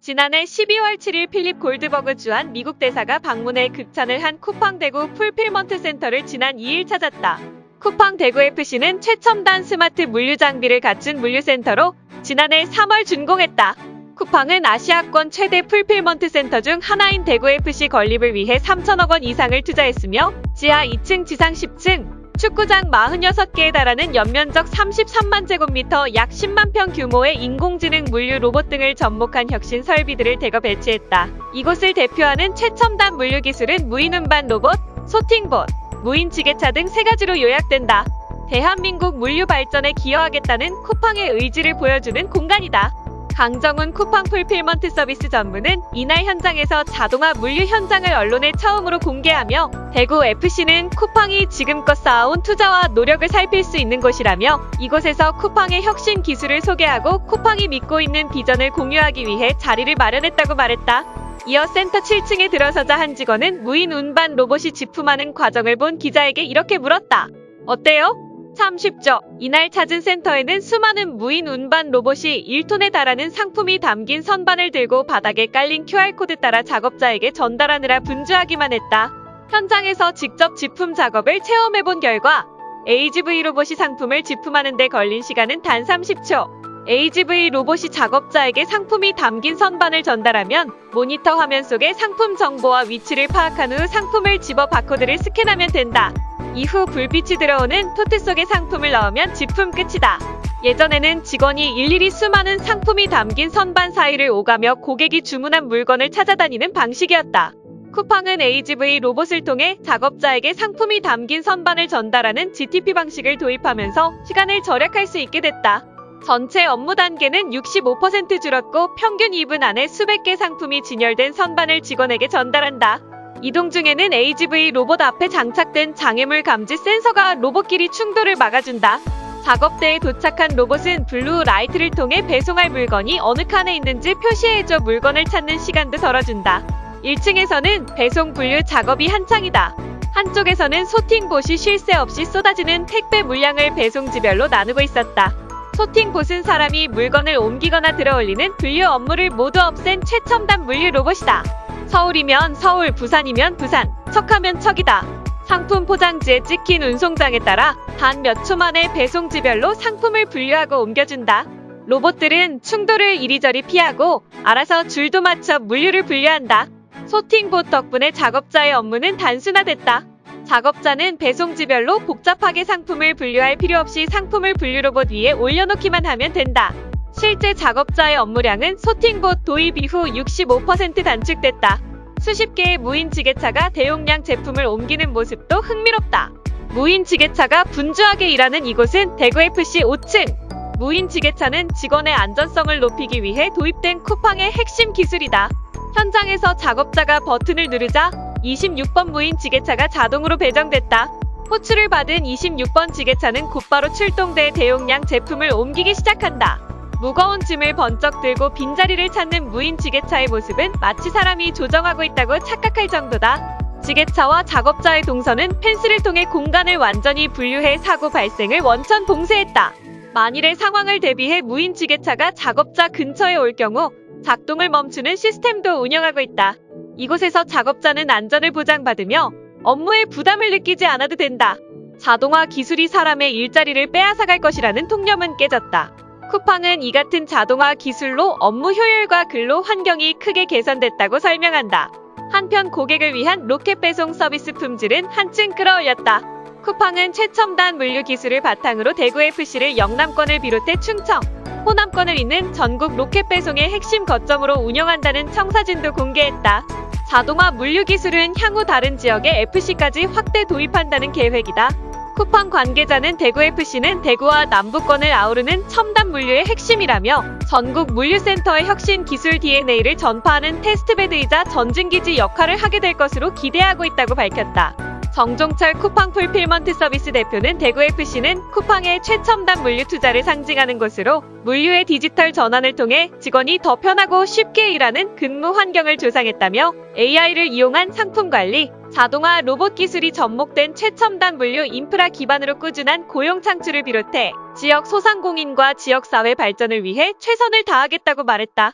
지난해 12월 7일 필립 골드버그 주한 미국 대사가 방문해 극찬을 한 쿠팡 대구 풀필먼트 센터를 지난 2일 찾았다. 쿠팡 대구 FC는 최첨단 스마트 물류 장비를 갖춘 물류센터로 지난해 3월 준공했다. 쿠팡은 아시아권 최대 풀필먼트 센터 중 하나인 대구 FC 건립을 위해 3천억 원 이상을 투자했으며 지하 2층, 지상 10층, 축구장 46개에 달하는 연면적 33만 제곱미터 약 10만 평 규모의 인공지능 물류 로봇 등을 접목한 혁신 설비들을 대거 배치했다. 이곳을 대표하는 최첨단 물류 기술은 무인 운반 로봇, 소팅봇, 무인 지게차 등 3가지로 요약된다. 대한민국 물류 발전에 기여하겠다는 쿠팡의 의지를 보여주는 공간이다. 강정훈 쿠팡 풀필먼트 서비스 전무는 이날 현장에서 자동화 물류 현장을 언론에 처음으로 공개하며 대구 FC는 쿠팡이 지금껏 쌓아온 투자와 노력을 살필 수 있는 곳이라며 이곳에서 쿠팡의 혁신 기술을 소개하고 쿠팡이 믿고 있는 비전을 공유하기 위해 자리를 마련했다고 말했다. 이어 센터 7층에 들어서자 한 직원은 무인 운반 로봇이 집품하는 과정을 본 기자에게 이렇게 물었다. 어때요? 참 쉽죠? 이날 찾은 센터에는 수많은 무인 운반 로봇이 1톤에 달하는 상품이 담긴 선반을 들고 바닥에 깔린 QR코드 따라 작업자에게 전달하느라 분주하기만 했다. 현장에서 직접 집품 작업을 체험해본 결과 AGV 로봇이 상품을 집품하는 데 걸린 시간은 단 30초. AGV 로봇이 작업자에게 상품이 담긴 선반을 전달하면 모니터 화면 속에 상품 정보와 위치를 파악한 후 상품을 집어 바코드를 스캔하면 된다. 이후 불빛이 들어오는 토트 속에 상품을 넣으면 집품 끝이다. 예전에는 직원이 일일이 수많은 상품이 담긴 선반 사이를 오가며 고객이 주문한 물건을 찾아다니는 방식이었다. 쿠팡은 AGV 로봇을 통해 작업자에게 상품이 담긴 선반을 전달하는 GTP 방식을 도입하면서 시간을 절약할 수 있게 됐다. 전체 업무 단계는 65% 줄었고 평균 2분 안에 수백 개 상품이 진열된 선반을 직원에게 전달한다. 이동 중에는 AGV 로봇 앞에 장착된 장애물 감지 센서가 로봇끼리 충돌을 막아준다. 작업대에 도착한 로봇은 블루 라이트를 통해 배송할 물건이 어느 칸에 있는지 표시해줘 물건을 찾는 시간도 덜어준다. 1층에서는 배송 분류 작업이 한창이다. 한쪽에서는 소팅봇이 쉴 새 없이 쏟아지는 택배 물량을 배송지별로 나누고 있었다. 소팅봇은 사람이 물건을 옮기거나 들어올리는 분류 업무를 모두 없앤 최첨단 물류 로봇이다. 서울이면 서울, 부산이면 부산, 척하면 척이다. 상품 포장지에 찍힌 운송장에 따라 단 몇 초 만에 배송지별로 상품을 분류하고 옮겨준다. 로봇들은 충돌을 이리저리 피하고 알아서 줄도 맞춰 물류를 분류한다. 소팅봇 덕분에 작업자의 업무는 단순화됐다. 작업자는 배송지별로 복잡하게 상품을 분류할 필요 없이 상품을 분류 로봇 위에 올려놓기만 하면 된다. 실제 작업자의 업무량은 소팅봇 도입 이후 65% 단축됐다. 수십 개의 무인 지게차가 대용량 제품을 옮기는 모습도 흥미롭다. 무인 지게차가 분주하게 일하는 이곳은 대구 FC 5층. 무인 지게차는 직원의 안전성을 높이기 위해 도입된 쿠팡의 핵심 기술이다. 현장에서 작업자가 버튼을 누르자 26번 무인 지게차가 자동으로 배정됐다. 호출을 받은 26번 지게차는 곧바로 출동돼 대용량 제품을 옮기기 시작한다. 무거운 짐을 번쩍 들고 빈자리를 찾는 무인 지게차의 모습은 마치 사람이 조정하고 있다고 착각할 정도다. 지게차와 작업자의 동선은 펜스를 통해 공간을 완전히 분류해 사고 발생을 원천 봉쇄했다. 만일의 상황을 대비해 무인 지게차가 작업자 근처에 올 경우 작동을 멈추는 시스템도 운영하고 있다. 이곳에서 작업자는 안전을 보장받으며 업무에 부담을 느끼지 않아도 된다. 자동화 기술이 사람의 일자리를 빼앗아갈 것이라는 통념은 깨졌다. 쿠팡은 이 같은 자동화 기술로 업무 효율과 근로 환경이 크게 개선됐다고 설명한다. 한편 고객을 위한 로켓 배송 서비스 품질은 한층 끌어올렸다. 쿠팡은 최첨단 물류 기술을 바탕으로 대구 FC를 영남권을 비롯해 충청, 호남권을 잇는 전국 로켓 배송의 핵심 거점으로 운영한다는 청사진도 공개했다. 자동화 물류 기술은 향후 다른 지역의 FC까지 확대 도입한다는 계획이다. 쿠팡 관계자는 대구 FC는 대구와 남부권을 아우르는 첨단 물류의 핵심이라며 전국 물류센터의 혁신 기술 DNA를 전파하는 테스트베드이자 전진기지 역할을 하게 될 것으로 기대하고 있다고 밝혔다. 정종철 쿠팡 풀필먼트 서비스 대표는 대구 FC는 쿠팡의 최첨단 물류 투자를 상징하는 곳으로 물류의 디지털 전환을 통해 직원이 더 편하고 쉽게 일하는 근무 환경을 조성했다며 AI를 이용한 상품 관리, 자동화 로봇 기술이 접목된 최첨단 물류 인프라 기반으로 꾸준한 고용 창출을 비롯해 지역 소상공인과 지역사회 발전을 위해 최선을 다하겠다고 말했다.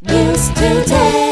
News Today.